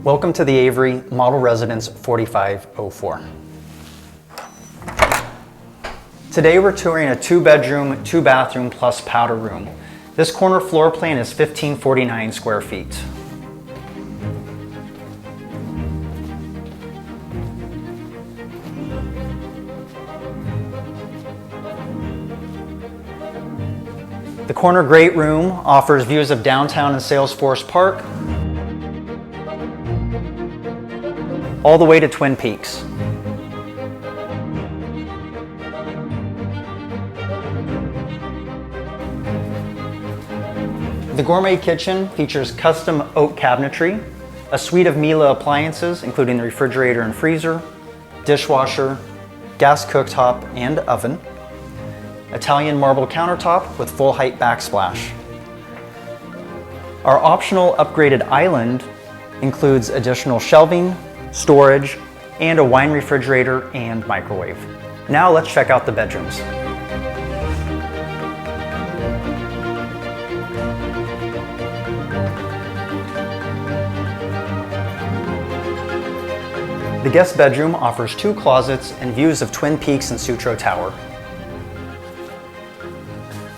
Welcome to the Avery Model Residence 4504. Today we're touring a 2-bedroom, 2-bathroom plus powder room. This corner floor plan is 1,549 square feet. The corner great room offers views of downtown and Salesforce Park, all the way to Twin Peaks. The Gourmet Kitchen features custom oak cabinetry, a suite of Miele appliances including the refrigerator and freezer, dishwasher, gas cooktop and oven, Italian marble countertop with full height backsplash. Our optional upgraded island includes additional shelving, storage, and a wine refrigerator and microwave. Now let's check out the bedrooms. The guest bedroom offers 2 closets and views of Twin Peaks and Sutro Tower.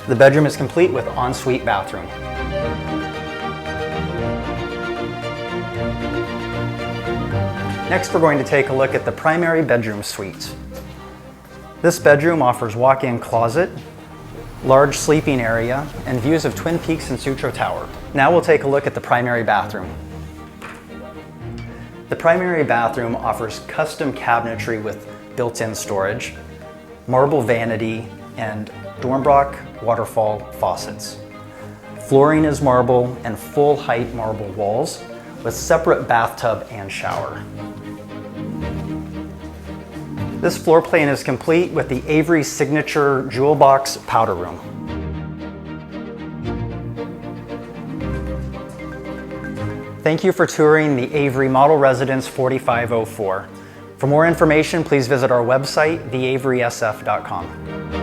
The bedroom is complete with ensuite bathroom. Next, we're going to take a look at the primary bedroom suite. This bedroom offers walk-in closet, large sleeping area, and views of Twin Peaks and Sutro Tower. Now we'll take a look at the primary bathroom. The primary bathroom offers custom cabinetry with built-in storage, marble vanity, and Dornbrock waterfall faucets. Flooring is marble and full height marble walls with separate bathtub and shower. This floor plan is complete with the Avery signature jewel box powder room. Thank you for touring the Avery Model Residence 4504. For more information, please visit our website, theaverysf.com.